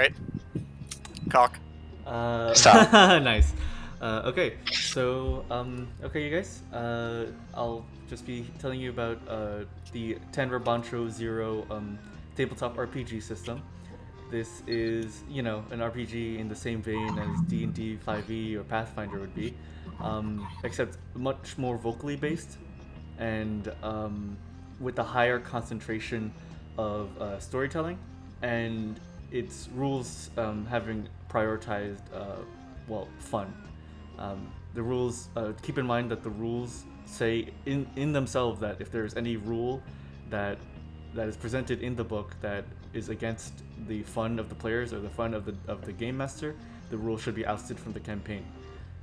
right. Cock. Stop. Nice. Okay, so okay, you guys. I'll just be telling you about the Tenra Bansho Zero tabletop RPG system. This is, an RPG in the same vein as D&D 5e or Pathfinder would be, except much more vocally based, and with a higher concentration of storytelling, and its rules having prioritized, fun. The rules, keep in mind that the rules say in themselves that if there's any rule that is presented in the book that is against the fun of the players or the fun of the game master, the rule should be ousted from the campaign.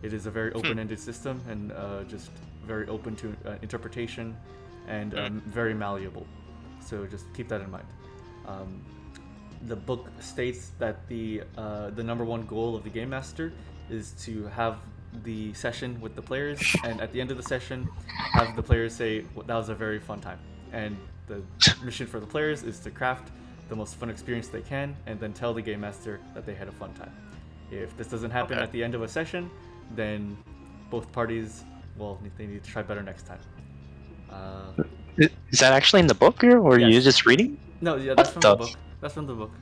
It is a very open-ended system and just very open to interpretation and very malleable. So just keep that in mind. The book states that the number one goal of the game master is to have the session with the players, and at the end of the session, have the players say, well, "That was a very fun time." And the mission for the players is to craft the most fun experience they can, and then tell the game master that they had a fun time. If this doesn't happen at the end of a session, then both parties, they need to try better next time. Is that actually in the book, or Yes. are you just reading? No, yeah, that's from the book. That's from the book.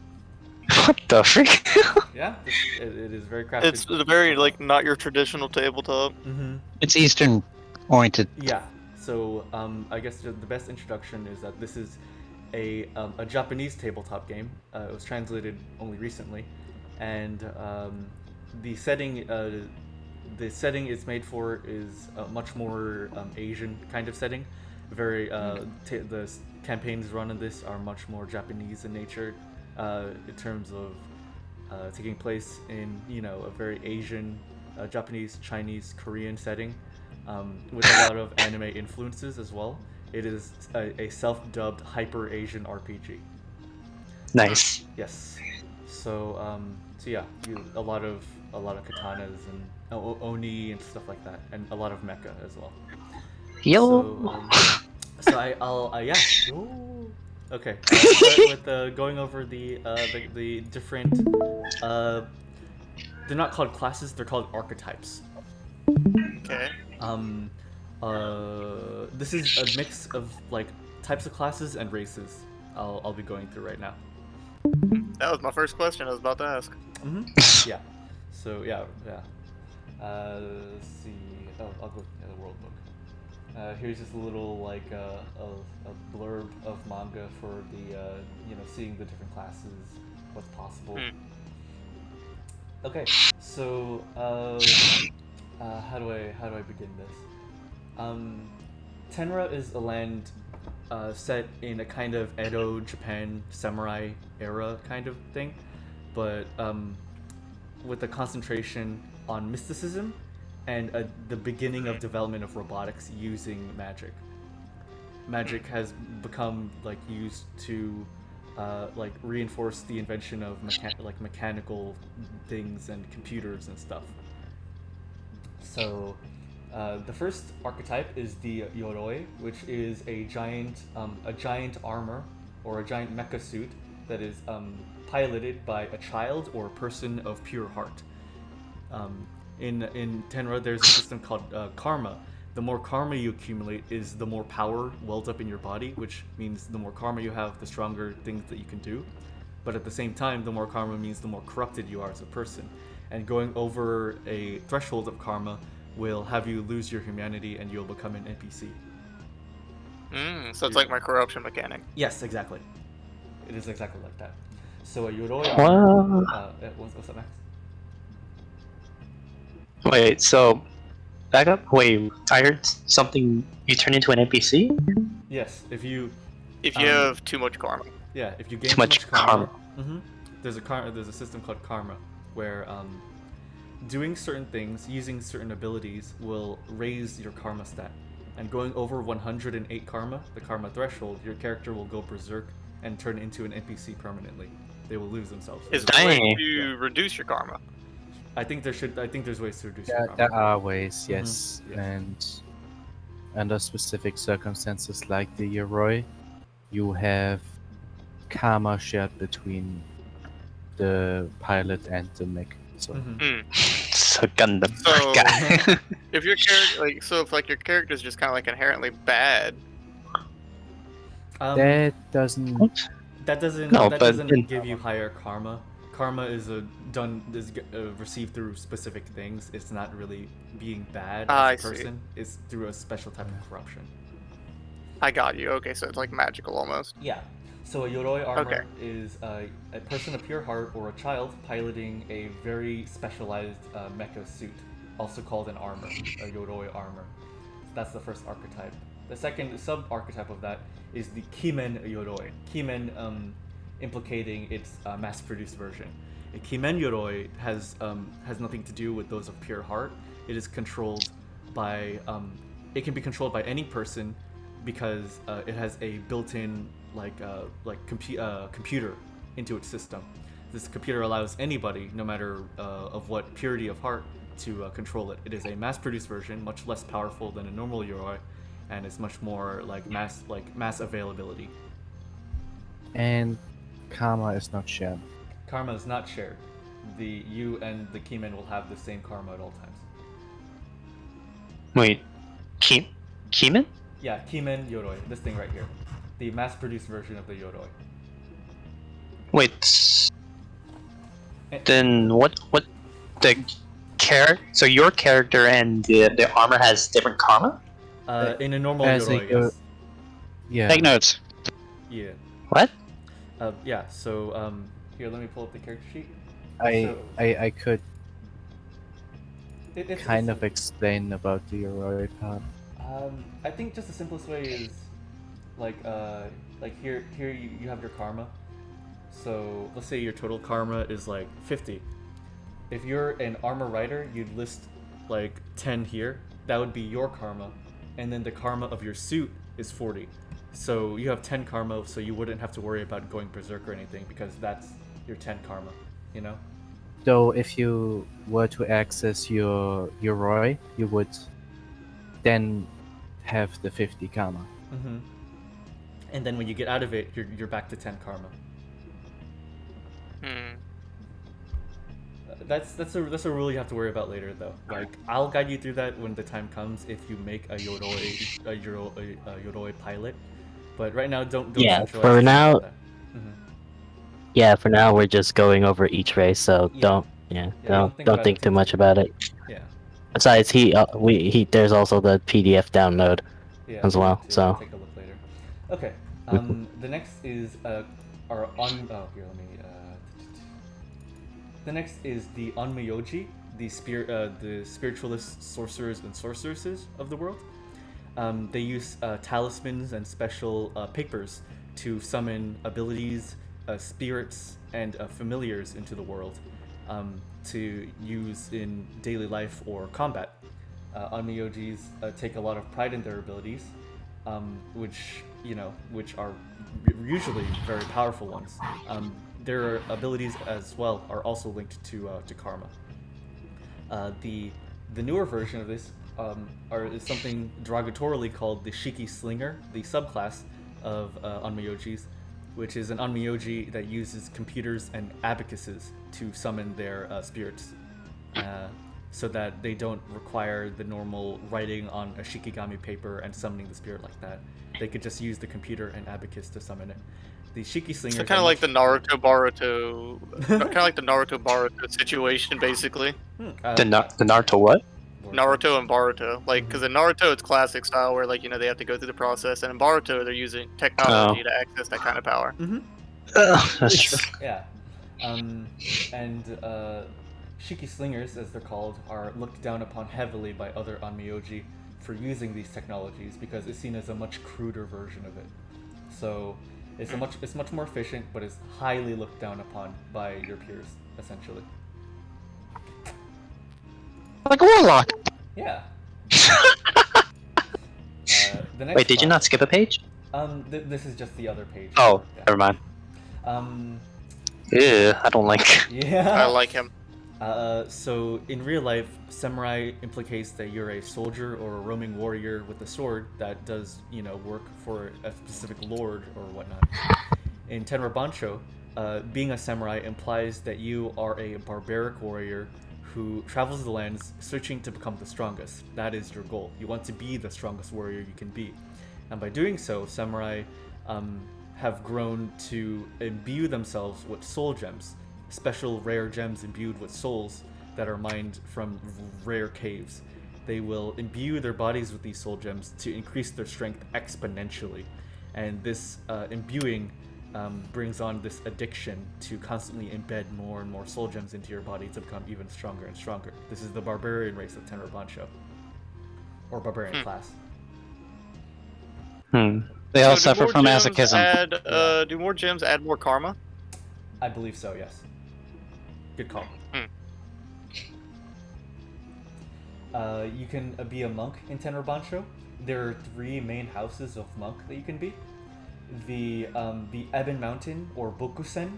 What the frick? Yeah, it is very crafted. It's very not your traditional tabletop. Mm-hmm. It's Eastern oriented. Yeah. So I guess the best introduction is that this is a Japanese tabletop game. It was translated only recently, and the setting it's made for is a much more Asian kind of setting. Very the campaigns run in this are much more Japanese in nature, in terms of taking place in a very Asian, Japanese, Chinese, Korean setting, with a lot of anime influences as well. It is a self-dubbed hyper Asian RPG. Nice. Yes. So yeah, a lot of katanas and oni and stuff like that, and a lot of mecha as well. Yo. So I'll yeah. Ooh. Okay. I'll start with going over the different. They're not called classes; they're called archetypes. Okay. This is a mix of types of classes and races. I'll be going through right now. That was my first question I was about to ask. Mm-hmm. Yeah. So yeah. Let's see. Oh, I'll go to the world book. Here's just a little a blurb of manga for the seeing the different classes, what's possible. Okay, so how do I begin this? Tenra is a land set in a kind of Edo Japan samurai era kind of thing, but with a concentration on mysticism and the beginning of development of robotics using magic. Magic has become used to reinforce the invention of mechanical things and computers and stuff. So the first archetype is the Yoroi, which is a giant armor or a giant mecha suit that is piloted by a child or a person of pure heart. In Tenra, there's a system called karma. The more karma you accumulate is the more power wells up in your body, which means the more karma you have, the stronger things that you can do. But at the same time, the more karma means the more corrupted you are as a person. And going over a threshold of karma will have you lose your humanity and you'll become an NPC. So it's like my corruption mechanic. Yes, exactly. It is exactly like that. So a Yoroi... what's up next? Wait, so back up. Wait, I heard something. You turn into an NPC? Yes, if you have too much karma. Yeah, if you gain Too much karma. There's a system called karma where doing certain things, using certain abilities will raise your karma stat. And going over 108 karma, the karma threshold, your character will go berserk and turn into an NPC permanently. They will lose themselves. Is there a way to reduce your karma? I think there's ways to reduce your karma. There are ways, yes. Yes. And under specific circumstances like the Yoroi, you have karma shared between the pilot and the mech. So So Gundam. So- Guy. If your character, if your character is just kind of like inherently bad, that doesn't. That doesn't No, that but doesn't in- give you higher karma. Karma is received through specific things. It's not really being bad I as a see. person. It's through a special type of corruption. I got you. Okay, so it's like magical almost. Yeah. So a Yoroi armor Okay. is a person of pure heart or a child piloting a very specialized mecha suit, also called an armor, a Yoroi armor. That's the first archetype. The second sub-archetype of that is the Kimen Yoroi. Kimen implicating its mass-produced version. A Kimen Yoroi has nothing to do with those of pure heart. It is controlled by it can be controlled by any person because it has a built-in computer into its system. This computer allows anybody, no matter of what purity of heart, to control it. It is a mass-produced version, much less powerful than a normal Yoroi, and it's much more like mass availability. And karma is not shared. Karma is not shared. You and the Keyman will have the same karma at all times. Wait, Keyman? Yeah, Keyman Yoroi, this thing right here. The mass-produced version of the Yoroi. Wait. Then what the so your character and the armor has different karma? In a normal As a Yoroi, yes. Yeah. Take notes. Yeah. What? Yeah, so, here, let me pull up the character sheet. I could It's kind of explain about the Yoroi part. I think just the simplest way is like here you have your karma. So let's say your total karma is like 50. If you're an armor rider, you'd list like 10 here. That would be your karma, and then the karma of your suit is 40. So you have 10 karma, so you wouldn't have to worry about going berserk or anything because that's your 10 karma, you know? Though if you were to access your Yoroi, you would then have the 50 karma. Mm-hmm. And then when you get out of it, you're back to 10 karma. Hmm. That's a rule you have to worry about later, though. Like, I'll guide you through that when the time comes if you make a Yoroi pilot. But right now, don't Yeah, centralize for it now- like that. Mhm. Yeah, for now we're just going over each race, so Yeah. don't don't think don't about think it too too much about it. Yeah, Besides, there's also the PDF download. yeah. As well, to so- take a look later. Okay. The next is our on. Oh, here, let me. The next is the Onmyoji, the spiritualist sorcerers and sorceresses of the world. They use talismans and special papers to summon abilities, spirits, and familiars into the world to use in daily life or combat. Onmyojis take a lot of pride in their abilities, which are usually very powerful ones. Their abilities as well are also linked to karma. The newer version of this is something derogatorily called the Shiki Slinger, the subclass of Onmyojis, which is an Onmyoji that uses computers and abacuses to summon their spirits, so that they don't require the normal writing on a Shikigami paper and summoning the spirit like that. They could just use the computer and abacus to summon it. The Shiki Slinger. So kind of like the Naruto Boruto, kind of like the Naruto Boruto situation, basically. The Naruto what? Naruto and Boruto, like, because in Naruto it's classic style where like they have to go through the process, and in Boruto they're using technology to access that kind of power. That's true. Yeah. And Shiki Slingers, as they're called, are looked down upon heavily by other Onmyoji for using these technologies because it's seen as a much cruder version of it. So it's much more efficient, but it's highly looked down upon by your peers, essentially. Like a warlock. Yeah. The next Wait, did you not class- skip a page? This is just the other page. Oh, Yeah. never mind. Ew, I don't like. Yeah. I like him. So in real life, samurai implicates that you're a soldier or a roaming warrior with a sword that does, work for a specific lord or whatnot. In Tenra Bansho, being a samurai implies that you are a barbaric warrior who travels the lands searching to become the strongest. That is your goal. You want to be the strongest warrior you can be. And by doing so, samurai have grown to imbue themselves with soul gems, special rare gems imbued with souls that are mined from rare caves. They will imbue their bodies with these soul gems to increase their strength exponentially. And this imbuing brings on this addiction to constantly embed more and more soul gems into your body to become even stronger and stronger. This is the barbarian race of Tenra Bansho, or barbarian class. They all do suffer more from gems masochism. Do more gems add more karma? I believe so, yes. Good call. You can be a monk in Tenra Bansho. There are 3 main houses of monk that you can be. The Ebon Mountain or Bokusen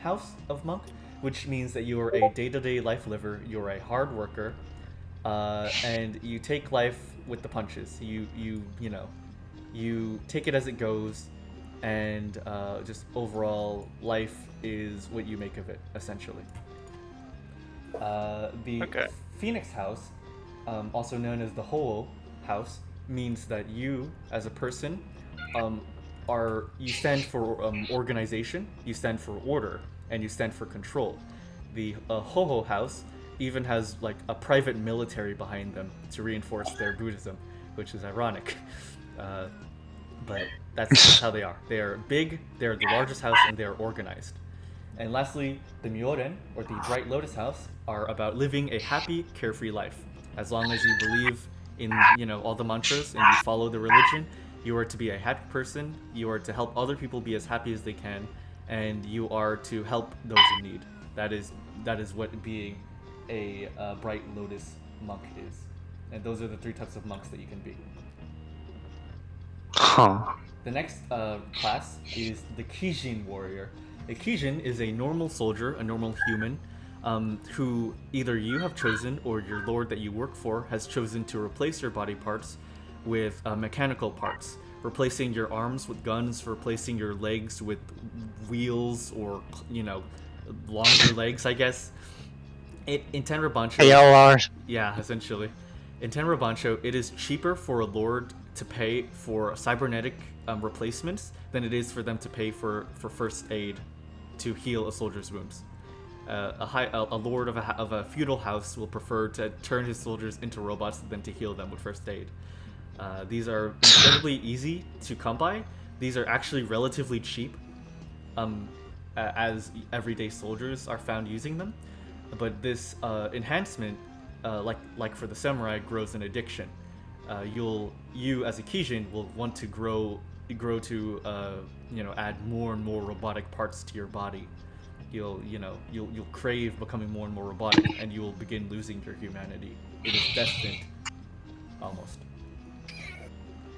house of monk, which means that you are a day-to-day life liver, you're a hard worker, and you take life with the punches. You take it as it goes, and just overall life is what you make of it, essentially. The Phoenix house, also known as the Ho house, means that you as a person you stand for organization, you stand for order, and you stand for control. The Ho house even has like a private military behind them to reinforce their Buddhism, which is ironic. But that's how they are. They are big, they're the largest house, and they are organized. And lastly, the Myoren, or the Bright Lotus House, are about living a happy, carefree life. As long as you believe in, all the mantras and you follow the religion, you are to be a happy person, you are to help other people be as happy as they can, and you are to help those in need. That is what being a Bright Lotus monk is. And those are the 3 types of monks that you can be. The next class is the Kijin warrior. A Kijin is a normal soldier, a normal human, who either you have chosen or your lord that you work for has chosen to replace your body parts with mechanical parts, replacing your arms with guns, replacing your legs with wheels or, longer legs, I guess. In Tenra Bansho... ALRs. Yeah, essentially. In Tenra Bansho, it is cheaper for a lord to pay for cybernetic replacements than it is for them to pay for first aid to heal a soldier's wounds. A lord of a feudal house will prefer to turn his soldiers into robots than to heal them with first aid. These are incredibly easy to come by. These are actually relatively cheap, as everyday soldiers are found using them. But this enhancement, like for the samurai, grows an addiction. You as a Kijin will want to grow to add more and more robotic parts to your body. You'll crave becoming more and more robotic, and you will begin losing your humanity. It is destined, almost.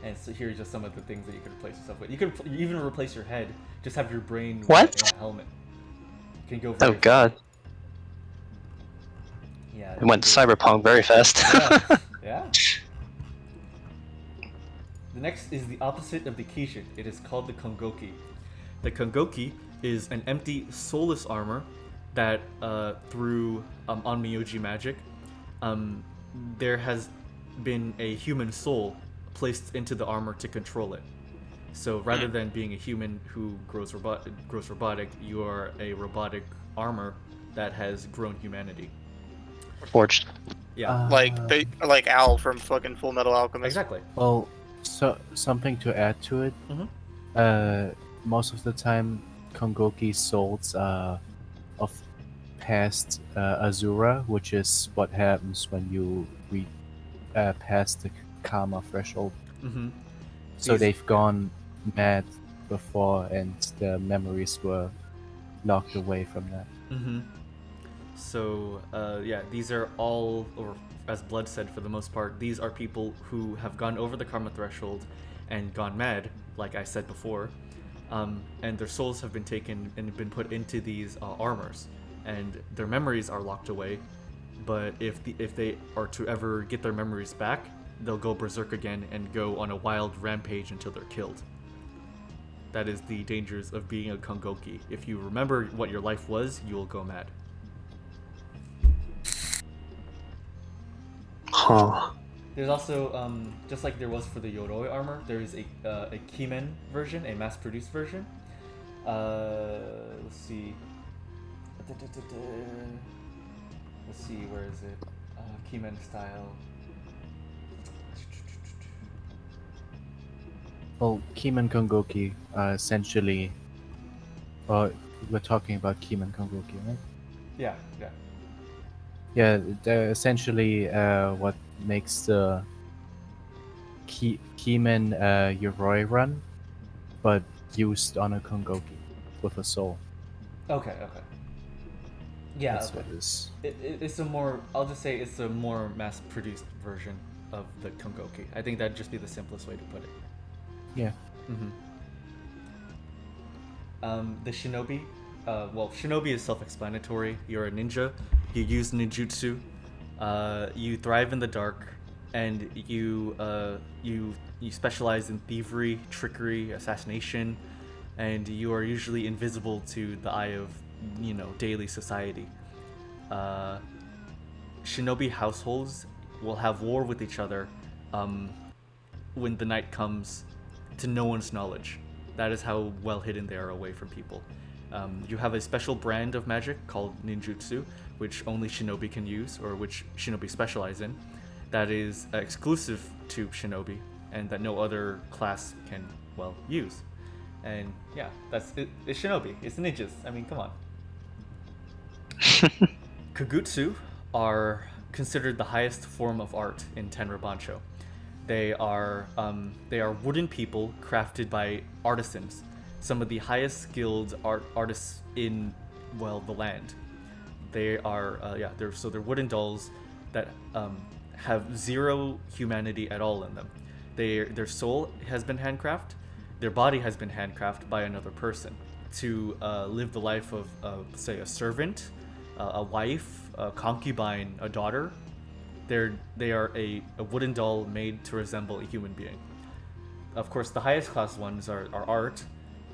And so here's just some of the things that you could replace yourself with. You could even replace your head. Just have your brain in a helmet. You can go very far. God. Yeah. It went cyberpunk very fast. Yeah. The next is the opposite of the Kishin. It is called the Kongoki. The Kongoki is an empty, soulless armor that, through Onmyoji magic, there has been a human soul placed into the armor to control it. So rather than being a human who grows robotic, you are a robotic armor that has grown humanity. Forged. Yeah. Like Al from fucking Full Metal Alchemist. Exactly. Well, so something to add to it. Most of the time, Kongoki souls are of past Azura, which is what happens when you pass the karma threshold. So they've gone mad before, and the memories were locked away from that. So, these are all, or as Blood said, for the most part, these are people who have gone over the karma threshold and gone mad, like I said before, and their souls have been taken and been put into these armors, and their memories are locked away. But if they are to ever get their memories back, they'll go berserk again and go on a wild rampage until they're killed. That is the dangers of being a Kongoki. If you remember what your life was, you will go mad. Huh. There's also, just like there was for the Yoroi armor, there is a Kimen version, a mass-produced version. Let's see. Let's see, where is it? Kimen style. Well, Kimen Kongoki essentially. We're talking about Kimen Kongoki, right? Yeah, yeah. Yeah, they're essentially what makes the Kimen Yoroi run, but used on a Kongoki with a soul. Okay, okay. Yeah, That's okay. what it is. It's a more, I'll just say it's a more mass-produced version of the Kongoki. I think that'd just be the simplest way to put it. Yeah. The Shinobi, well, Shinobi is self-explanatory. You're a ninja, you use ninjutsu, you thrive in the dark, and you specialize in thievery, trickery, assassination, and you are usually invisible to the eye of, daily society. Shinobi households will have war with each other when the night comes, to no one's knowledge. That is how well hidden they are away from people. You have a special brand of magic called ninjutsu, which only shinobi can use, or which shinobi specialize in, that is exclusive to shinobi, and that no other class can, well, use. And yeah, that's it. It's shinobi. It's ninjas. I mean, come on. Kagutsu are considered the highest form of art in Tenra Bansho. They are wooden people crafted by artisans, some of the highest skilled artists in, well, the land. They are they're wooden dolls that have zero humanity at all in them. Their soul has been handcrafted, their body has been handcrafted by another person to live the life of, say, a servant, a wife, a concubine, a daughter. They are a wooden doll made to resemble a human being. Of course, the highest class ones are art,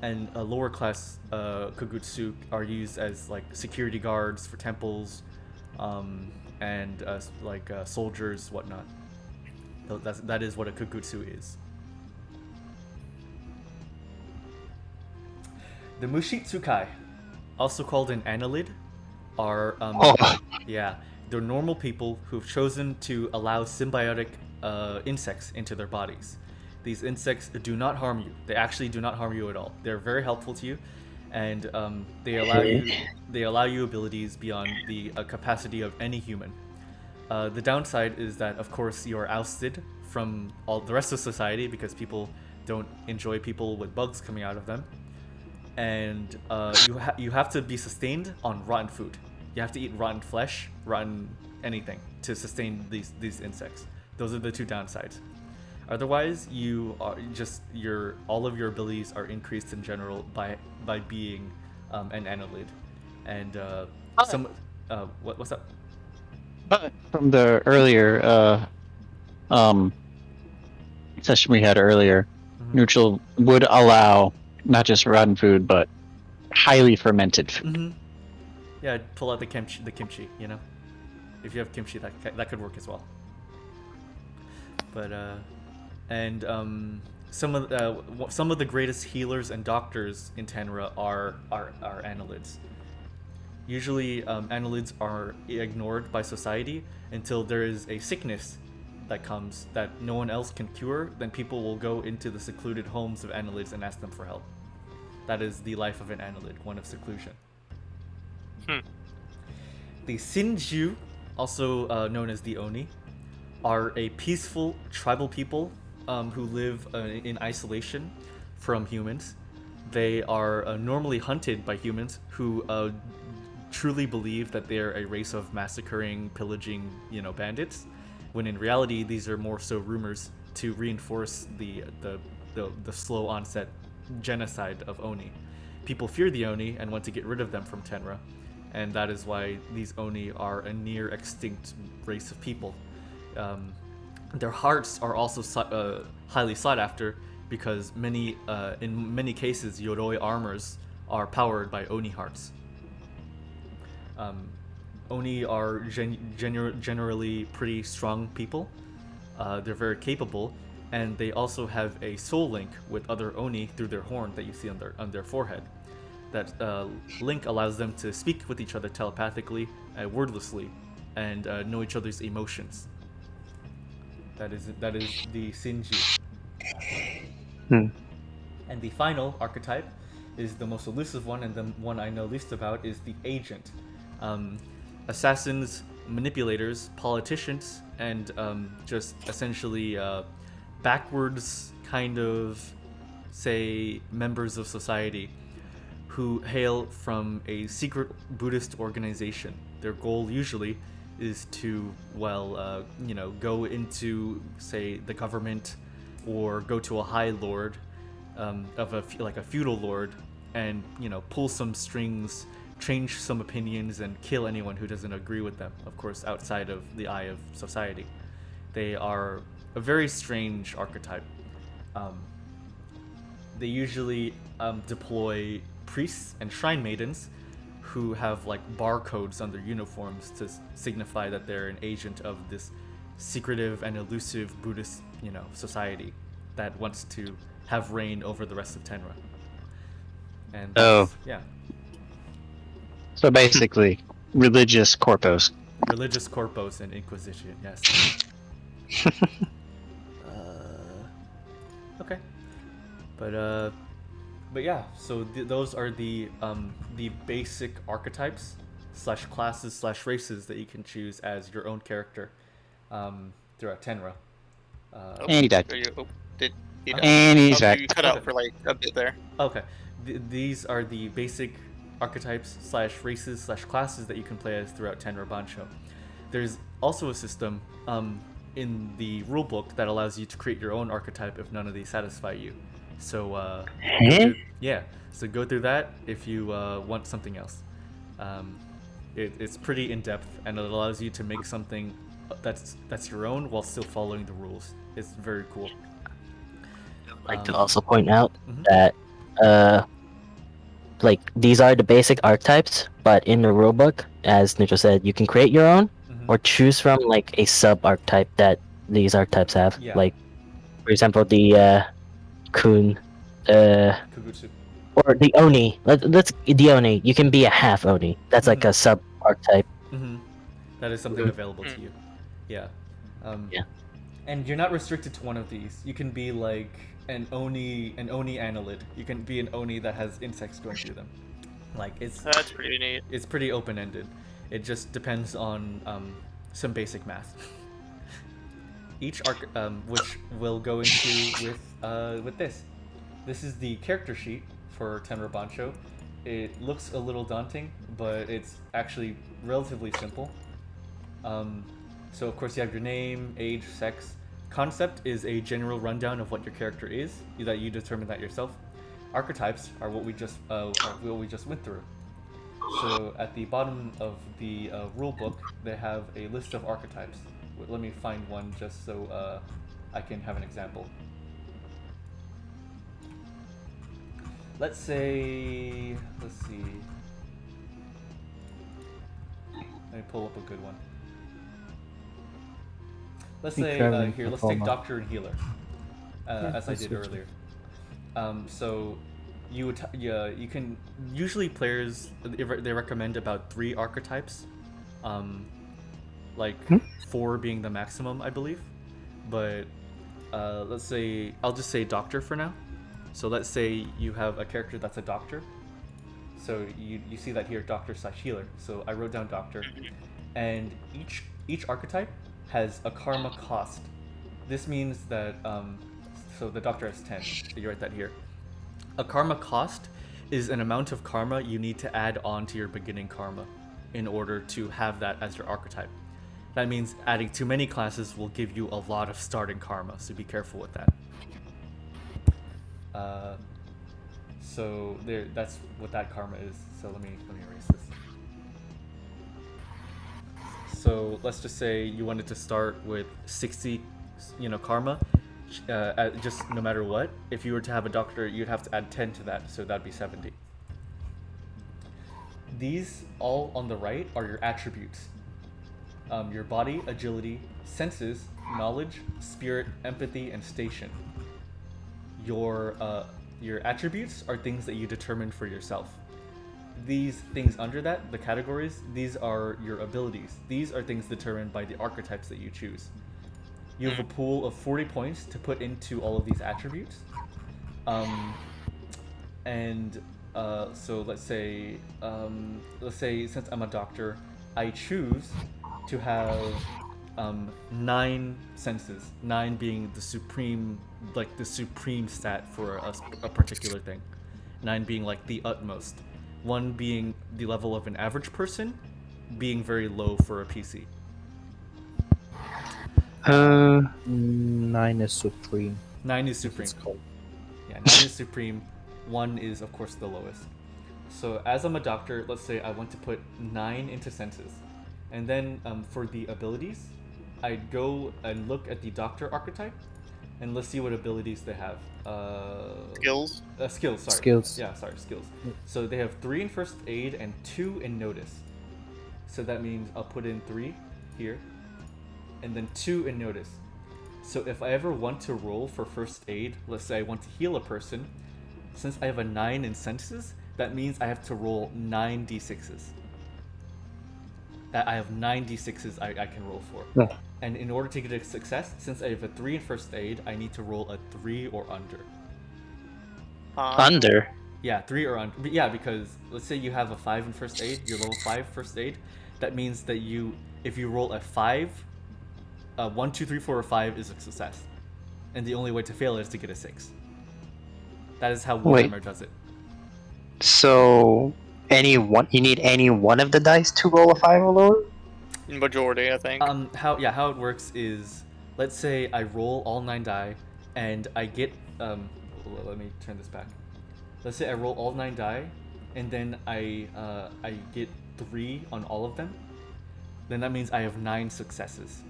and a lower class kagutsu are used as like security guards for temples, and soldiers, whatnot. That is what a kagutsu is. The Mushitsukai, also called an annelid, are they're normal people who've chosen to allow symbiotic insects into their bodies. These insects do not harm you. They actually do not harm you at all. They're very helpful to you, and they allow you abilities beyond the capacity of any human. The downside is that, of course, you are ousted from all the rest of society because people don't enjoy people with bugs coming out of them, and you have to be sustained on rotten food. You have to eat rotten flesh, rotten anything to sustain these insects. Those are the two downsides. Otherwise, you are just all of your abilities are increased in general by being an annelid. And what's up? But from the earlier session we had earlier, neutral would allow not just rotten food but highly fermented food. Yeah, pull out the kimchi, if you have kimchi, that could work as well. But some of the greatest healers and doctors in Tenra are annelids. Usually, annelids are ignored by society until there is a sickness that comes that no one else can cure. Then people will go into the secluded homes of annelids and ask them for help. That is the life of an annelid, one of seclusion. The Sinju, also known as the Oni, are a peaceful tribal people who live in isolation from humans. They are normally hunted by humans who truly believe that they're a race of massacring, pillaging, bandits, when in reality these are more so rumors to reinforce the slow onset genocide of Oni. People fear the Oni and want to get rid of them from Tenra, and that is why these Oni are a near extinct race of people. Their hearts are also highly sought after because in many cases, Yoroi armors are powered by Oni hearts. Oni are generally pretty strong people. They're very capable, and they also have a soul link with other Oni through their horn that you see on their forehead. That link allows them to speak with each other telepathically, wordlessly, and know each other's emotions. That is the Shinji. And the final archetype is the most elusive one, and the one I know least about is the agent. Assassins, manipulators, politicians, and just essentially backwards kind of, say, members of society who hail from a secret Buddhist organization. Their goal usually is to, go into, say, the government, or go to a high lord of a feudal lord, and pull some strings, change some opinions, and kill anyone who doesn't agree with them. Of course, outside of the eye of society, they are a very strange archetype. They usually deploy priests and shrine maidens who have barcodes on their uniforms to signify that they're an agent of this secretive and elusive Buddhist, society that wants to have reign over the rest of Tenra. And yeah. So basically, religious corpos. Religious corpos and Inquisition, yes. Okay. But yeah, so those are the basic archetypes / classes / races that you can choose as your own character throughout Tenra. And he died. And he's back. You cut out for a bit there. Okay. These are the basic archetypes / races / classes that you can play as throughout Tenra Bansho. There's also a system in the rulebook that allows you to create your own archetype if none of these satisfy you. So so go through that if you want something else. It's pretty in depth, and it allows you to make something that's your own while still following the rules. It's very cool. I'd like to also point out that these are the basic archetypes, but in the rulebook, as Nicho said, you can create your own or choose from a sub archetype that these archetypes have. Yeah. For example, the Kun, Kugutsu. or the Oni. Let's the Oni. You can be a half Oni. That's like a sub archetype. That is something available to you. Yeah. Yeah. And you're not restricted to one of these. You can be like an Oni annelid. You can be an Oni that has insects going through them. That's pretty neat. It's pretty open-ended. It just depends on some basic math. Each arc, which we'll go into with this. This is the character sheet for Tenra Bansho. It looks a little daunting, but it's actually relatively simple. So of course you have your name, age, sex. Concept is a general rundown of what your character is, that you determine that yourself. Archetypes are what we just went through. So at the bottom of the rulebook, they have a list of archetypes. Let me find one just so I can have an example. Let's see. Let me pull up a good one. Let's say let's take Doctor and Healer, as I did earlier. So you can usually players they recommend about 3 archetypes, 4 being the maximum, I believe. But let's say I'll just say Doctor for now. So let's say you have a character that's a doctor. So you see that here, Doctor / Healer. So I wrote down Doctor, and each archetype has a karma cost. This means that so the Doctor has 10. So you write that here. A karma cost is an amount of karma you need to add on to your beginning karma in order to have that as your archetype. That means adding too many classes will give you a lot of starting karma, so be careful with that. So that's what that karma is. So let me erase this. So let's just say you wanted to start with 60, karma. just no matter what. If you were to have a doctor, you'd have to add 10 to that, so that'd be 70. These all on the right are your attributes. Your body, agility, senses, knowledge, spirit, empathy, and station. Your attributes are things that you determine for yourself. These things under that, the categories, these are your abilities. These are things determined by the archetypes that you choose. You have a pool of 40 points to put into all of these attributes. So let's say since I'm a doctor, I choose to have 9 senses. 9 being the supreme stat for a particular thing. 9 being like the utmost. 1 being the level of an average person, being very low for a PC. 9 is supreme. 9 is supreme. It's called. Yeah, 9 is supreme. 1 is, of course, the lowest. So as I'm a doctor, let's say I want to put 9 into senses. And then for the abilities, I'd go and look at the doctor archetype, and let's see what abilities they have. Skills? Skills, sorry. Skills. Yeah, sorry, skills. So they have 3 in first aid and 2 in notice. So that means I'll put in 3 here, and then 2 in notice. So if I ever want to roll for first aid, let's say I want to heal a person, since I have a 9 in senses, that means I have to roll 9 d6s. I have 9 d6s I can roll for. Yeah. And in order to get a success, since I have a 3 in first aid, I need to roll a 3 or under. Under? Yeah, 3 or under. Yeah, because let's say you have a 5 in first aid, you're level 5 first aid, that means that if you roll a 5, 1, 2, 3, 4, or 5 is a success. And the only way to fail is to get a 6. That is how Warhammer does it. So, you need any one of the dice to roll a 5 or lower? Majority, I think. How it works is, let's say I roll all 9 die, and I get let me turn this back. Let's say I roll all 9 die, and then I get 3 on all of them. Then that means I have 9 successes.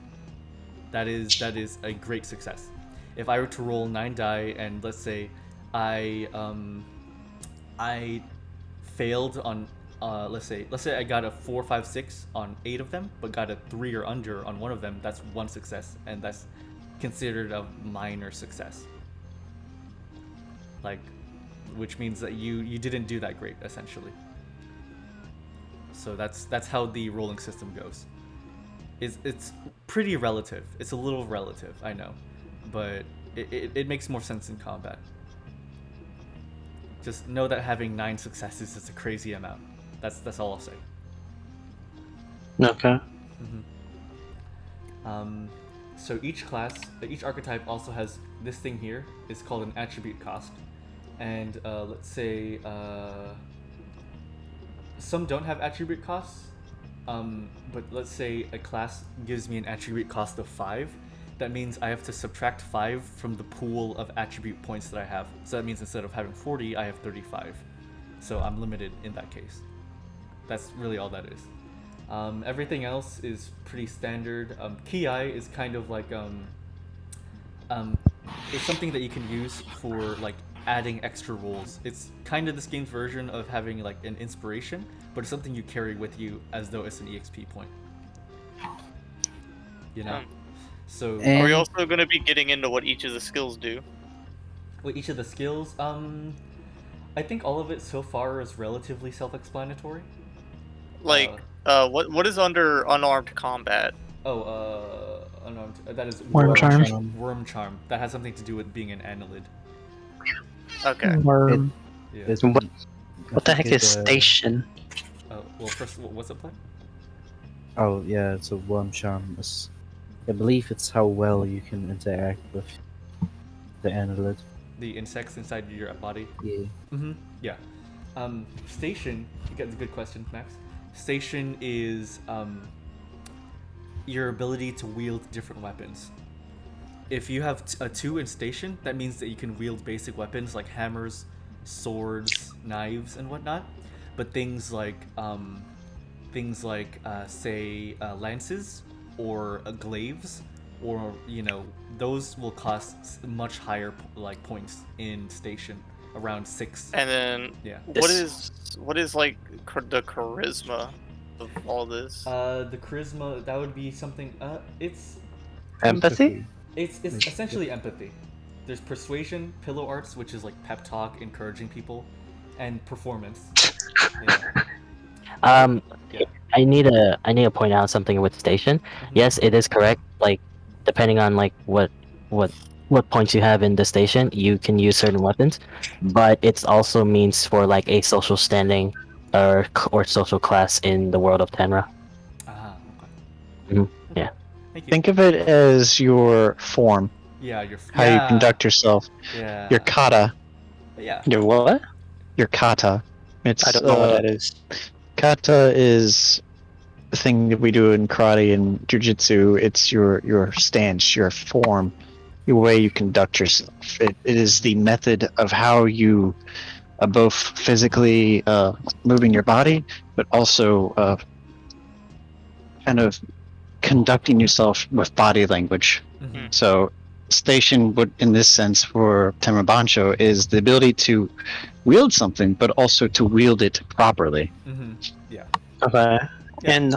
That is a great success. If I were to roll 9 die, and let's say I failed on let's say I got a 4, 5, 6 on 8 of them, but got a 3 or under on one of them, that's 1 success, and that's considered a minor success. Like, which means that you didn't do that great, essentially. So that's how the rolling system goes. It's pretty relative. It's a little relative, I know, but it makes more sense in combat. Just know that having 9 successes is a crazy amount. That's all I'll say. Okay. So each archetype also has this thing here. It's called an attribute cost. And let's say some don't have attribute costs. But let's say a class gives me an attribute cost of 5. That means I have to subtract 5 from the pool of attribute points that I have. So that means instead of having 40, I have 35. So I'm limited in that case. That's really all that is. Everything else is pretty standard. Ki is kind of like it's something that you can use for like adding extra rolls. It's kind of this game's version of having like an inspiration, but it's something you carry with you as though it's an EXP point. You know? So are we also going to be getting into what each of the skills do? What each of the skills? I think all of it so far is relatively self-explanatory. Like, what is under unarmed combat? Unarmed. That is Worm charm. Worm charm. That has something to do with being an annelid. Okay. Worm. Yeah. What the heck is station? Well, first, what's it like? Oh yeah, it's a worm charm. I believe it's how well you can interact with the annelid. The insects inside your body. Yeah. Yeah. Station. That's a good question, Max. Station is your ability to wield different weapons. If you have a 2 in station, that means that you can wield basic weapons like hammers, swords, knives, and whatnot. But things like say lances or glaives or those will cost much higher like points in station, around 6. And then Yeah. what is like the charisma of all this? The charisma, that would be something. It's Empathy? It's essentially empathy. There's persuasion, pillow arts, which is like pep talk, encouraging people, and performance. Yeah. Yeah. I need to point out something with station. Yes, it is correct. Like, depending on like what points you have in the station, you can use certain weapons, but it's also means for like a social standing or social class in the world of Tenra. Okay. Yeah. Thank you. Think of it as your form. Yeah, How you conduct yourself. Yeah. Your kata. Yeah. Your what? Your kata. It's I don't know what that is. Kata is the thing that we do in karate and jujitsu. It's your stance, your form, your way you conduct yourself. It is the method of how you both physically moving your body, but also kind of conducting yourself with body language. Mhm. So station would, in this sense, for Tenra Bansho is the ability to wield something, but also to wield it properly. Yeah. Okay. Yeah. And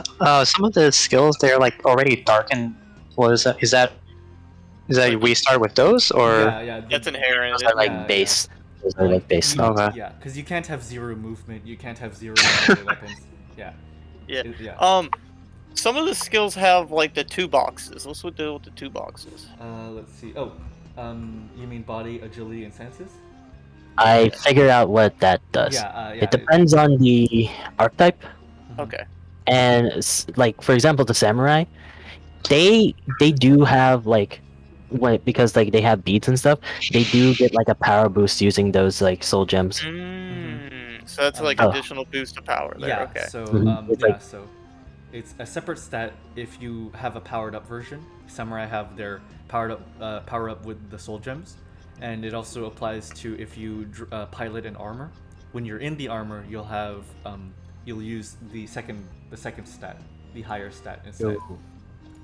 some of the skills they're like already darkened. What is that? Is that we start with those or? Yeah. That's inherent. Those are like Yeah, base. Those are like base. Okay. Yeah, because you can't have 0 movement. You can't have 0 melee weapons. Yeah. Yeah. Yeah. Some of the skills have like the 2 boxes. What's with the 2 boxes? Let's see. Oh, you mean body, agility, and senses? I figured out what that does. Yeah. It depends on the archetype, Okay. and like for example, the samurai, they do have like because like they have beads and stuff. They do get like a power boost using those like soul gems. So that's like additional boost of power there. Yeah. Okay. So It's like- so it's a separate stat if you have a powered up version. Samurai have their power up with the soul gems, and it also applies to if you pilot an armor. When you're in the armor, you'll have you'll use the second stat, the higher stat instead.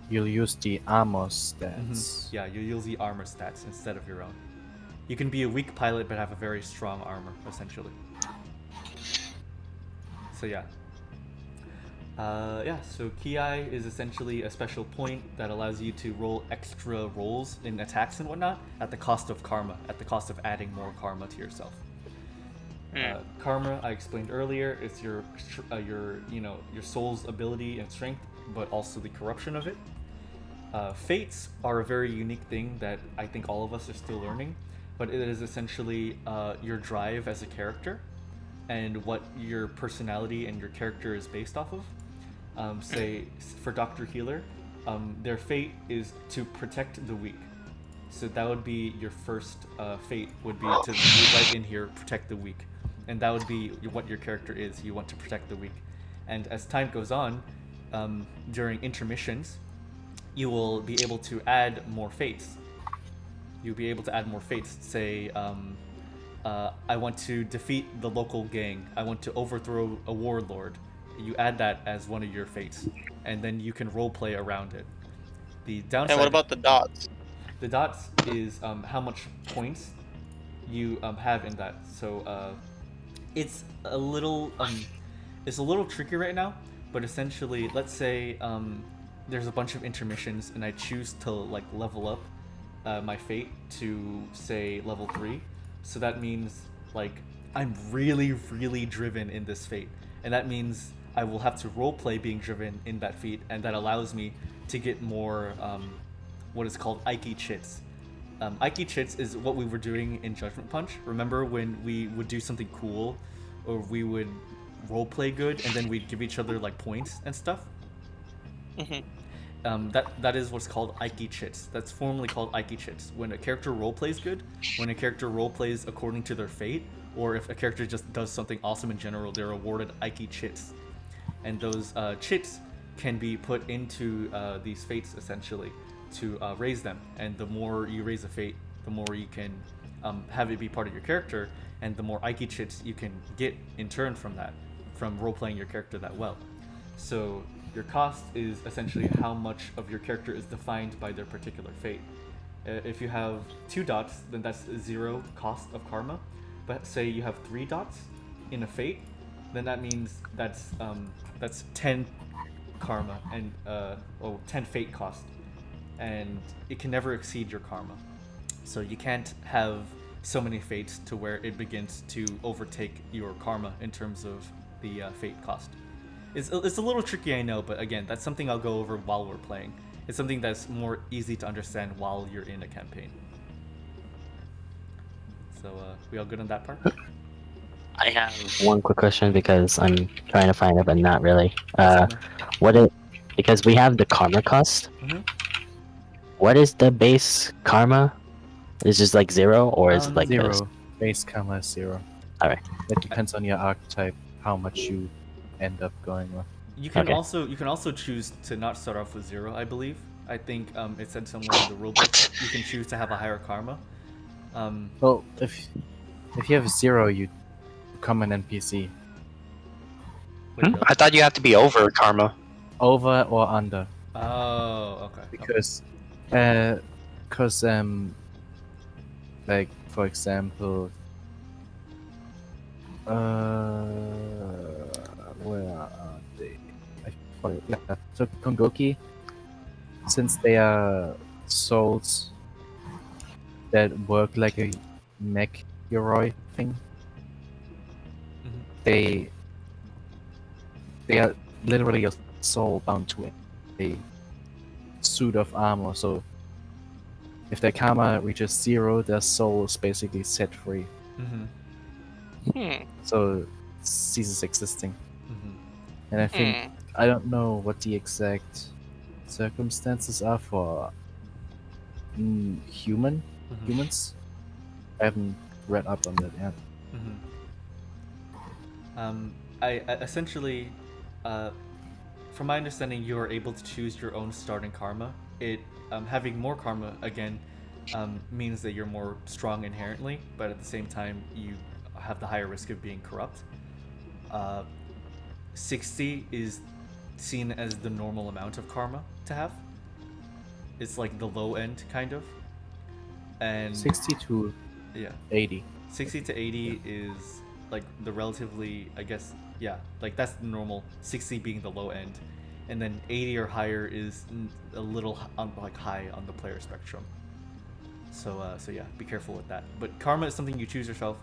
You'll use the armor stats. Yeah, you use the armor stats instead of your own. You can be a weak pilot but have a very strong armor, essentially. So yeah. So Ki is essentially a special point that allows you to roll extra rolls in attacks and whatnot at the cost of karma, at the cost of adding more karma to yourself. Karma, I explained earlier, it's your soul's ability and strength, but also the corruption of it. Fates are a very unique thing that I think all of us are still learning, but it is essentially your drive as a character and what your personality and your character is based off of. Say, for Dr. Healer, their fate is to protect the weak. So that would be your first fate, would be to move right in here, protect the weak. And that would be what your character is. You want to protect the weak. And as time goes on, during intermissions, you will be able to add more fates. You'll be able to add more fates. Say, I want to defeat the local gang. I want to overthrow a warlord. You add that as one of your fates, and then you can roleplay around it. The downside. And what about the dots? The dots is how much points you have in that. So it's a little tricky right now. But essentially, let's say there's a bunch of intermissions, and I choose to like level up my fate to say level 3. So that means like I'm really, really driven in this fate, and that means I will have to roleplay being driven in that feat, and that allows me to get more what is called Aiki Chits. Aiki Chits is what we were doing in Judgment Punch. Remember when we would do something cool, or we would roleplay good, and then we'd give each other like points and stuff? That is what's called Aiki Chits. That's formally called Aiki Chits. When a character roleplays good, when a character roleplays according to their fate, or if a character just does something awesome in general, they're awarded Aiki Chits. And those chits can be put into these fates essentially to raise them. And the more you raise a fate, the more you can have it be part of your character, and the more Aiki chits you can get in turn from that, from role-playing your character that well. So your cost is essentially how much of your character is defined by their particular fate. If you have 2 dots, then that's 0 cost of karma. But say you have 3 dots in a fate, then that means that's 10 karma and 10 fate cost, and it can never exceed your karma. So you can't have so many fates to where it begins to overtake your karma in terms of the fate cost. It's a little tricky, I know, but again, that's something I'll go over while we're playing. It's something that's more easy to understand while you're in a campaign. So we all good on that part? I have one quick question because I'm trying to find it, but not really. Because we have the karma cost. Mm-hmm. What is the base karma? Is it just like 0, or is it like 0. this? Base karma is 0. Alright. It depends on your archetype, how much you end up going with. You can Okay. also choose to not start off with 0, I believe. I think it said somewhere in the rulebook you can choose to have a higher karma. Well, if you have 0, you become an NPC. Wait, really? I thought you have to be over karma. Over or under. Oh, okay. Because like for example, where are they? I forgot. So Kongoki, since they are souls that work like a mech hero thing, Mhm. they are literally a soul bound to a suit of armor. So if their karma reaches 0, their soul is basically set free. Mm-hmm. So it ceases existing. Mm-hmm. And I think I don't know what the exact circumstances are for humans. I haven't read up on that yet. Mm-hmm. I essentially, from my understanding, you are able to choose your own starting karma. It having more karma again means that you're more strong inherently, but at the same time you have the higher risk of being corrupt. 60 is seen as the normal amount of karma to have. It's like the low end, kind of. And 60 to 80. 60 to 80 is like the relatively, I guess, yeah, like that's the normal, 60 being the low end. And then 80 or higher is a little like high on the player spectrum. So yeah, be careful with that. But karma is something you choose yourself,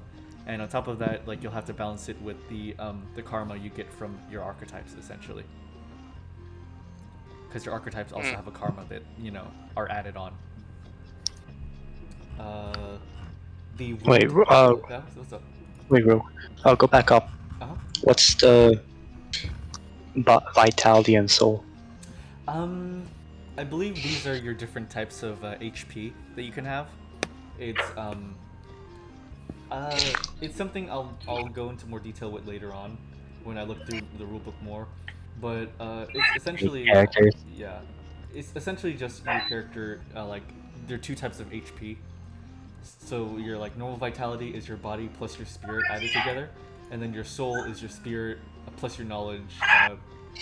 and on top of that, like you'll have to balance it with the karma you get from your archetypes, essentially. Because your archetypes also have a karma that are added on. Wait, what's up? Wait, bro. I'll go back up. Uh-huh. What's the vitality and soul? I believe these are your different types of HP that you can have. It's something I'll go into more detail with later on when I look through the rulebook more. But it's essentially Characters. Yeah, it's essentially just your character. Like there are 2 types of HP. So your like normal vitality is your body plus your spirit added together, and then your soul is your spirit plus your knowledge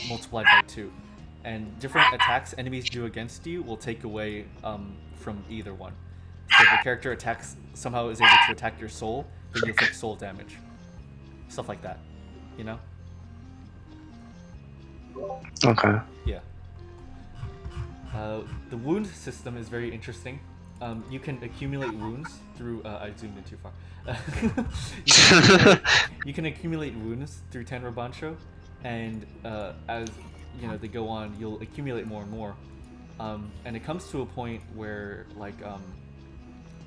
multiplied by 2. And different attacks enemies do against you will take away from either one. So if a character somehow is able to attack your soul, then you'll take soul damage. Stuff like that, Okay. Yeah. The wound system is very interesting. You can accumulate wounds through. I zoomed in too far. You can accumulate wounds through Tenra Bansho, and as they go on, you'll accumulate more and more. And it comes to a point where,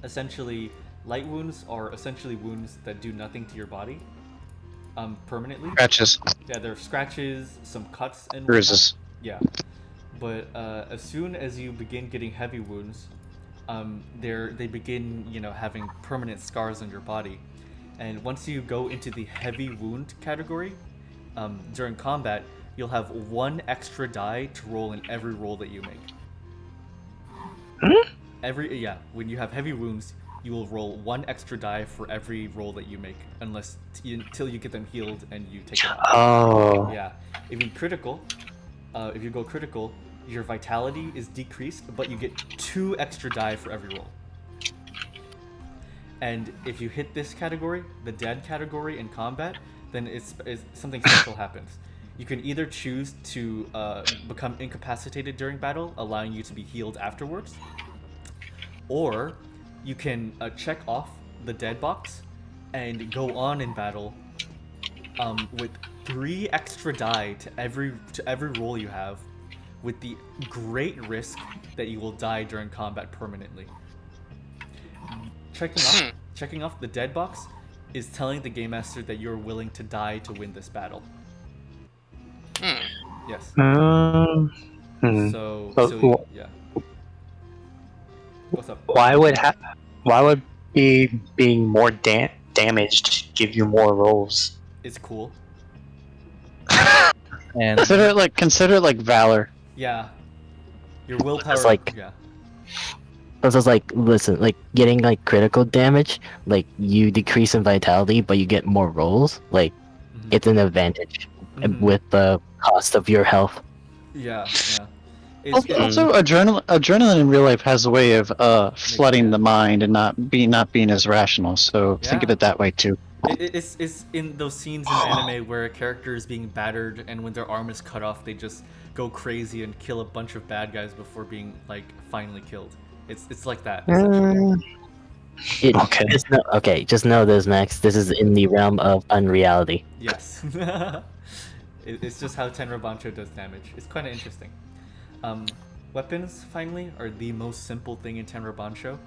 essentially, light wounds are essentially wounds that do nothing to your body, permanently. Scratches. Yeah, there are scratches, some cuts, and Bruises. yeah. But as soon as you begin getting heavy wounds, they begin, having permanent scars on your body. And once you go into the heavy wound category, during combat, you'll have 1 extra die to roll in every roll that you make. When you have heavy wounds, you will roll 1 extra die for every roll that you make, until you get them healed and you take it off. Oh. Yeah, if you critical, if you go critical, your vitality is decreased, but you get 2 extra die for every roll. And if you hit this category, the dead category in combat, then it's something special happens. You can either choose to become incapacitated during battle, allowing you to be healed afterwards, or you can check off the dead box and go on in battle with 3 extra die to every roll you have, with the great risk that you will die during combat permanently. Checking off the dead box is telling the game master that you're willing to die to win this battle. Yes. So yeah. What's up? Why would being more damaged give you more rolls? It's cool. And Consider it like valor. Yeah. Your willpower. It's like- yeah. So it's like, listen, like getting like critical damage, like you decrease in vitality, but you get more rolls. Like it's an advantage with the cost of your health. Yeah. Also, adrenaline in real life has a way of flooding the mind and not being as rational. So think of it that way too. It's in those scenes in anime where a character is being battered, and when their arm is cut off, they just go crazy and kill a bunch of bad guys before being like finally killed. It's like that. Okay. Just know this, Max. This is in the realm of unreality. Yes. It's just how Tenra Bansho does damage. It's kind of interesting. Weapons, finally, are the most simple thing in Tenra Bansho.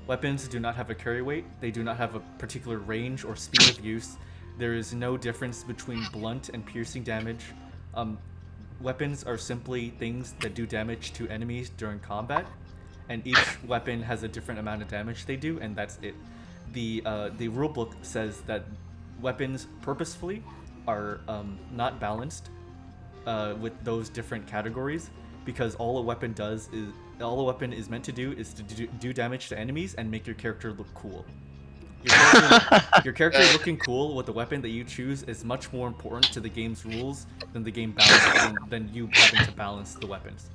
Weapons do not have a carry weight. They do not have a particular range or speed of use. There is no difference between blunt and piercing damage. Weapons are simply things that do damage to enemies during combat, and each weapon has a different amount of damage they do, and that's it. The rulebook says that weapons purposefully are not balanced with those different categories, because all a weapon is meant to do is to do damage to enemies and make your character look cool. Your character looking cool with the weapon that you choose is much more important to the game's rules than the game than you having to balance the weapons.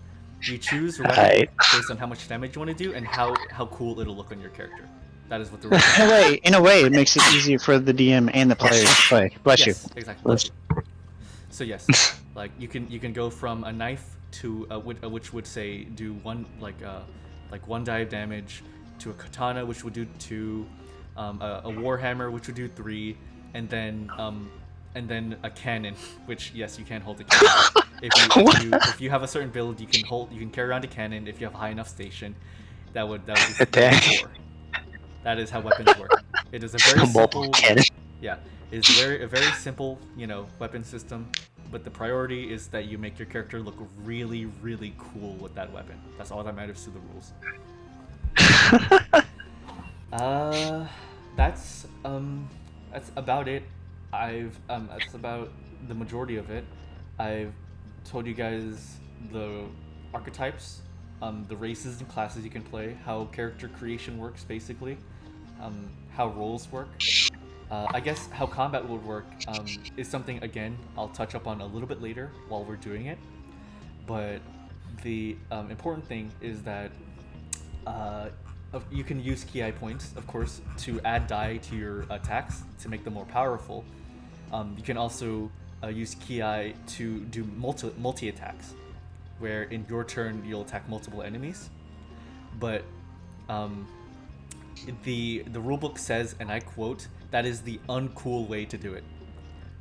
You choose your weapon based on how much damage you want to do and how cool it'll look on your character. That is what the rules In a way, it makes it easier for the DM and the players to play. Bless you. Exactly. Bless you. So yes, like you can go from a knife to which would say do one one die of damage, to a katana which would do 2. A warhammer which would do 3, and then a cannon, which yes, you can hold a cannon. If you have a certain build, you can carry around a cannon. If you have a high enough station, that would be 4. That is how weapons work. It is a very simple cannon. Yeah, it is a very simple weapon system, but the priority is that you make your character look really, really cool with that weapon. That's all that matters to the rules. That's about it. That's about the majority of it. I've told you guys the archetypes, the races and classes you can play, how character creation works basically, how roles work. I guess how combat would work is something, again, I'll touch up on a little bit later while we're doing it. But the important thing is that you can use ki points, of course, to add die to your attacks to make them more powerful. You can also use ki to do multi attacks, where in your turn you'll attack multiple enemies. But the rulebook says, and I quote, that is the uncool way to do it.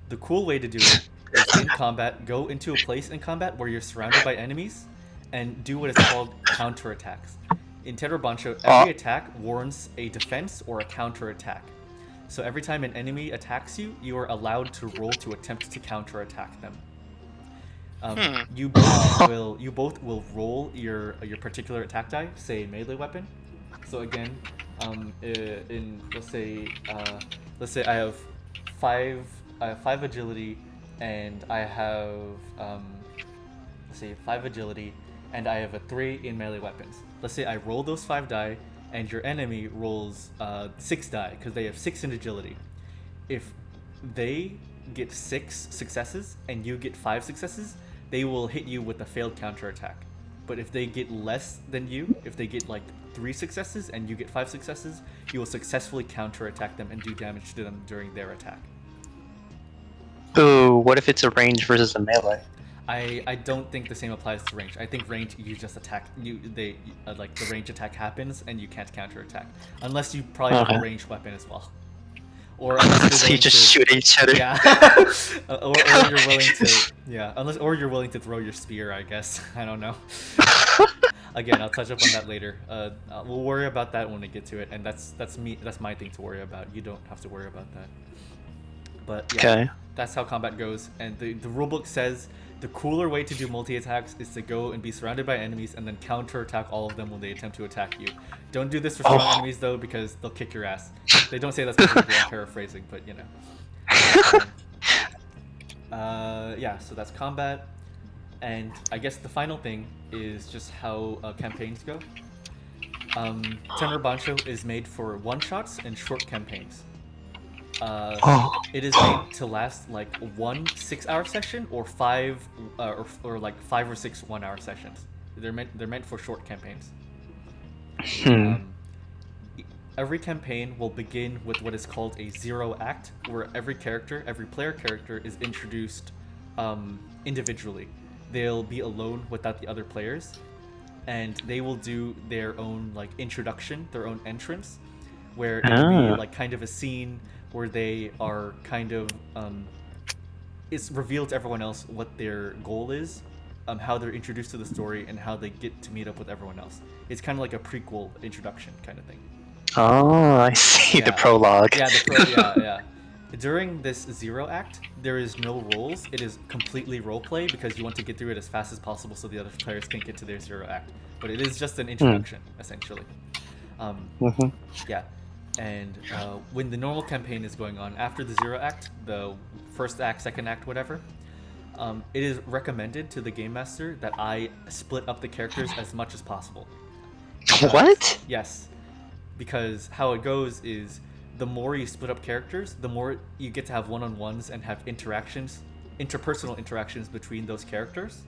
The cool way to do it is in combat, go into a place in combat where you're surrounded by enemies and do what is called counterattacks. In Tenra Bansho, every attack warrants a defense or a counterattack. So every time an enemy attacks you, you are allowed to roll to attempt to counterattack them. You both will roll your particular attack die, say melee weapon. So again, let's say I have 5 agility, and I have 5 agility, and I have a 3 in melee weapons. Let's say I roll those 5 die, and your enemy rolls 6 die because they have 6 in agility. If they get 6 successes and you get 5 successes, they will hit you with a failed counterattack. But if they get less than you, if they get like 3 successes and you get 5 successes, you will successfully counterattack them and do damage to them during their attack. Ooh, what if it's a range versus a melee? I don't think the same applies to range. I think range, you just attack, like the range attack happens and you can't counterattack. Unless you probably have a ranged weapon as well. Or So you just shoot each other. Yeah. or you're willing to, yeah, or you're willing to throw your spear, I guess. I don't know. Again, I'll touch up on that later. We'll worry about that when we get to it, and that's my thing to worry about. You don't have to worry about that. But yeah, that's how combat goes. And the rulebook says the cooler way to do multi-attacks is to go and be surrounded by enemies and then counter-attack all of them when they attempt to attack you. Don't do this for strong enemies though, because they'll kick your ass. They don't say that specifically, I'm paraphrasing, but you know. Yeah, so that's combat. And I guess the final thing is just how campaigns go. Tenra Bansho is made for one-shots and short campaigns. It is made to last like 1 6-hour session or 5 or like 5 or 6 1-hour sessions. They're meant for short campaigns. Every campaign will begin with what is called a zero act, where every player character is introduced individually. They'll be alone without the other players, and they will do their own like introduction, their own entrance, where it'll be like kind of a scene where they are kind of it's revealed to everyone else what their goal is, how they're introduced to the story, and how they get to meet up with everyone else. It's kind of like a prequel introduction kind of thing. Oh, I see. Yeah. The prologue. Yeah, yeah. During this zero act, there is no roles. It is completely roleplay because you want to get through it as fast as possible so the other players can get to their zero act. But it is just an introduction, essentially. Yeah. And when the normal campaign is going on, after the zero act, the first act, second act, whatever, it is recommended to the game master that I split up the characters as much as possible. What? Yes. Because how it goes is the more you split up characters, the more you get to have one-on-ones and have interpersonal interactions between those characters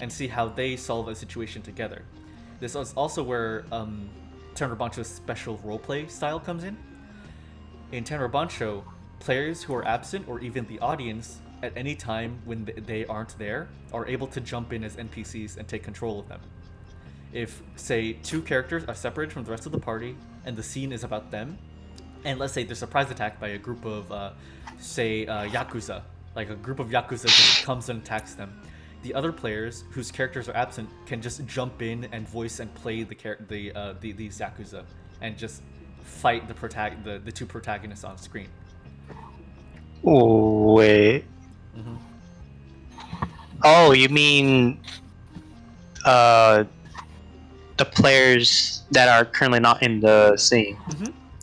and see how they solve a situation together. This is also where Tenra Bansho's special roleplay style comes in. In Tenra Bansho, players who are absent or even the audience at any time when they aren't there are able to jump in as NPCs and take control of them. If, say, 2 characters are separated from the rest of the party and the scene is about them, and let's say they're surprise attacked by a group of, Yakuza, like a group of Yakuza just comes and attacks them, the other players whose characters are absent can just jump in and voice and play these Yakuza and just fight the 2 protagonists on screen. Oh, wait. Oh, you mean the players that are currently not in the scene?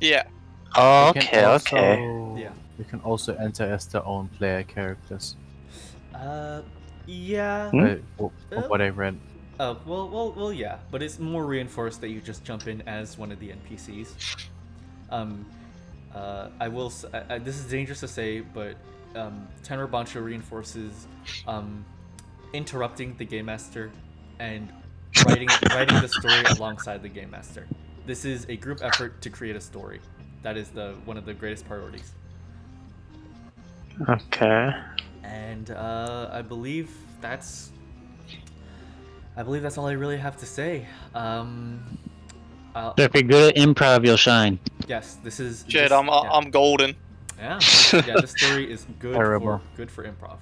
Yeah. Oh, You okay, can okay. also- Yeah. You can also enter as their own player characters. Yeah. What I read. Well, yeah, but it's more reinforced that you just jump in as one of the NPCs. I will. This is dangerous to say, but Tenra Bansho reinforces interrupting the game master and writing the story alongside the game master. This is a group effort to create a story. That is one of the greatest priorities. Okay. And I believe that's all I really have to say. If you're good at improv, you'll shine. Yes, this is. Shit, yeah. I'm golden. Yeah, this story is good Terrible. for improv.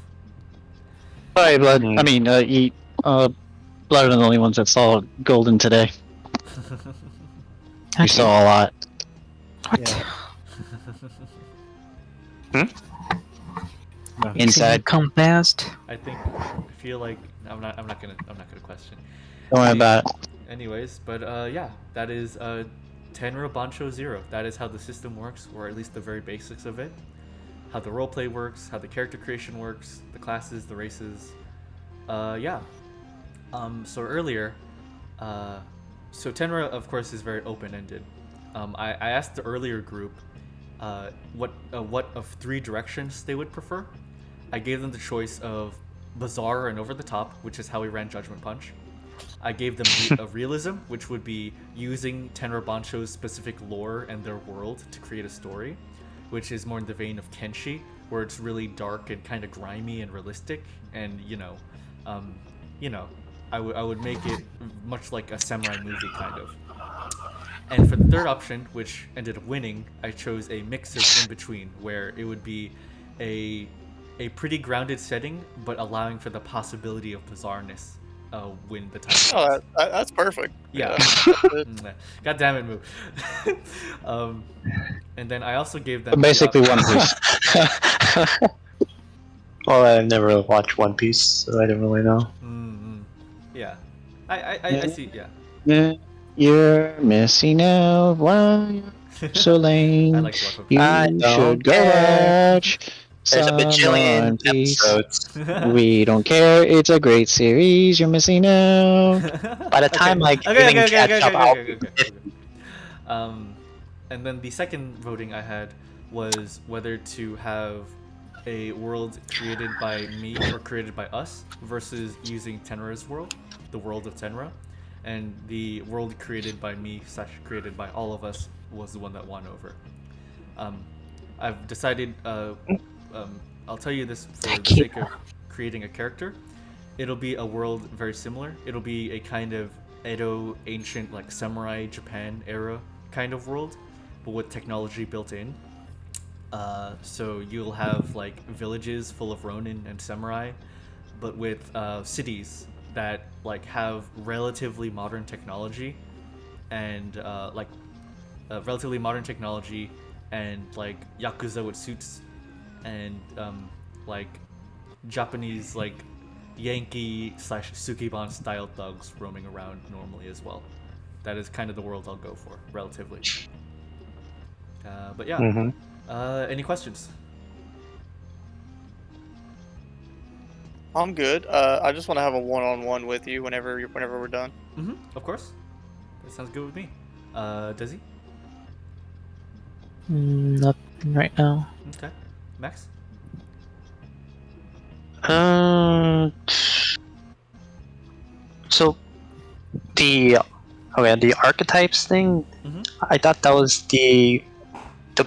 Sorry, Blood. I mean, Blood are the only ones that saw Golden today. We saw a lot. Yeah. Inside. Come fast. I feel like I'm not gonna question. Don't worry about it. Anyways, but yeah, that is Tenra Bansho Zero. That is how the system works, or at least the very basics of it. How the roleplay works, how the character creation works, the classes, the races. Yeah. So earlier, so Tenra, of course, is very open-ended. I asked the earlier group what of 3 directions they would prefer. I gave them the choice of bizarre and over the top, which is how we ran Judgment Punch. I gave them a realism, which would be using Tenra Bansho's specific lore and their world to create a story, which is more in the vein of Kenshi, where it's really dark and kind of grimy and realistic, and I would make it much like a samurai movie kind of. And for the third option, which ended up winning, I chose a mix of in between, where it would be a pretty grounded setting, but allowing for the possibility of bizarreness when the time comes. Oh, that's perfect. Yeah. God damn it, Moo. And then I also gave them Basically, One Piece. Well, I've never watched One Piece, so I don't really know. Yeah. I see, yeah. Yeah, you're missing out. Why you're so lame? I like to watch One You Piece. should go watch There's a some bajillion One Piece. episodes. We don't care. It's a great series. You're missing out. By the time like Okay. catch up, And then the second voting I had was whether to have a world created by me or created by us versus using Tenra's world, the world of Tenra. And the world created by me / created by all of us was the one that won over. I've decided, I'll tell you this for the sake of creating a character. It'll be a world very similar. It'll be a kind of Edo, ancient, like samurai Japan era kind of world, but with technology built in. So you'll have like villages full of ronin and samurai, but with cities that like have relatively modern technology and relatively modern technology and like yakuza with suits and like Japanese like Yankee / Sukiban style thugs roaming around normally as well. That is kind of the world I'll go for, relatively. But yeah. Any questions? I'm good. I just want to have a one-on-one with you whenever we're done. Of course. That sounds good with me. Desi? Nothing right now. Okay. Max? So the archetypes thing, I thought that was the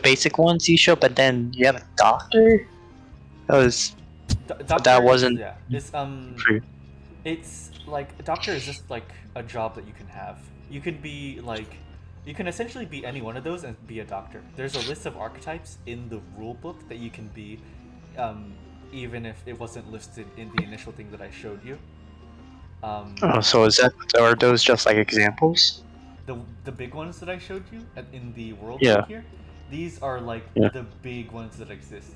basic ones you showed, but then you have a doctor. That wasn't. Yeah. It's like a doctor is just like a job that you can have. You can be like, you can essentially be any one of those and be a doctor. There's a list of archetypes in the rule book that you can be, even if it wasn't listed in the initial thing that I showed you. So are those just like examples? The big ones that I showed you in the world Yeah. book here, these are like the big ones that exist.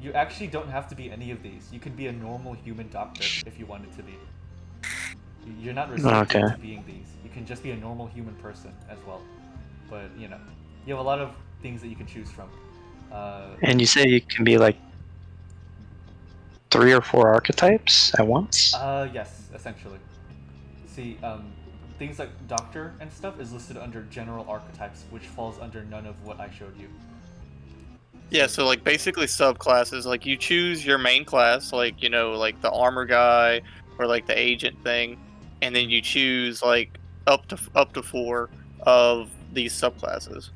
You actually don't have to be any of these. You can be a normal human doctor if you wanted to be. You're not restricted to being these. You can just be a normal human person as well. But you know, you have a lot of things that you can choose from. And you say you can be like 3 or 4 archetypes at once? Yes, essentially. See, things like doctor and stuff is listed under general archetypes, which falls under none of what I showed you. Yeah, so like basically subclasses, like you choose your main class, like like the armor guy or like the agent thing, and then you choose like up to 4 of these subclasses.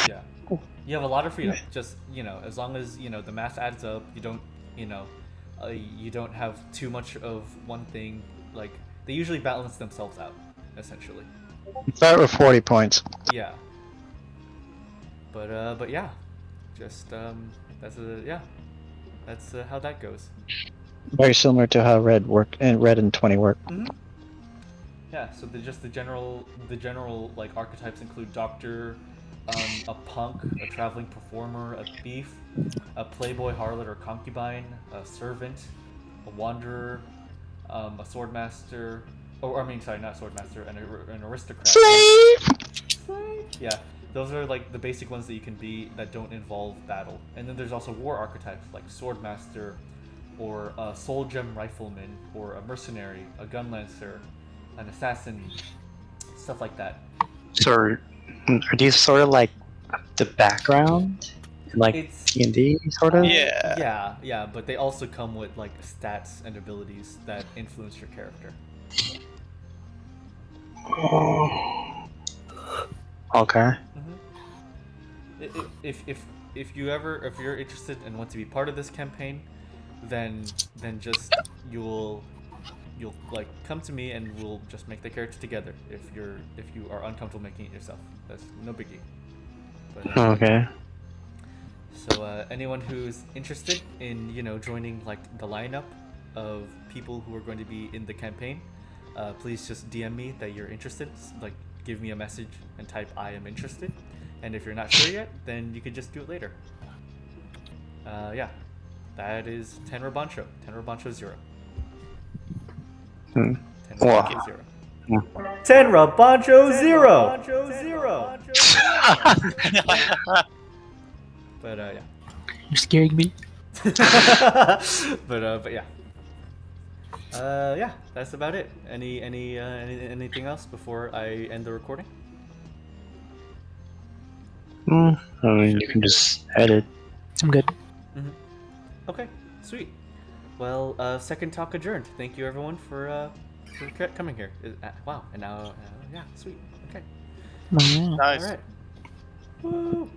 Yeah, you have a lot of freedom. Just as long as the math adds up, you don't you don't have too much of one thing. Like they usually balance themselves out, essentially. Start with 40 points. Yeah. But yeah, just that's how that goes. Very similar to how Red and 20 work. Yeah, so the general like archetypes include doctor, a punk, a traveling performer, a thief, a playboy, harlot or concubine, a servant, a wanderer, a swordmaster. Oh, I mean, sorry, not swordmaster, an aristocrat. Slave. Yeah. Those are like the basic ones that you can be that don't involve battle. And then there's also war archetypes like Swordmaster, or a Soul Gem Rifleman, or a Mercenary, a Gun Lancer, an Assassin, stuff like that. So are these sort of like the background Like It's D&D, sort of? Yeah. yeah, but they also come with like stats and abilities that influence your character. Okay. If you're interested and want to be part of this campaign, then just you'll like come to me and we'll just make the character together. If you are uncomfortable making it yourself, that's no biggie. But, Okay. So anyone who's interested in joining like the lineup of people who are going to be in the campaign, please just DM me that you're interested. Like give me a message and type I am interested. And if you're not sure yet, then you can just do it later. Yeah, that is Tenra Bansho. Tenra Bansho Zero. Hmm. Tenra Wow. Bansho Zero. Tenra Bansho Zero. But yeah. You're scaring me. but yeah. Yeah, that's about it. Anything else before I end the recording? I mean, you can just edit. I'm good. Okay, sweet. Well, second talk adjourned. Thank you everyone for coming here. Wow, and now yeah, sweet. Okay. Nice. All right. Woo.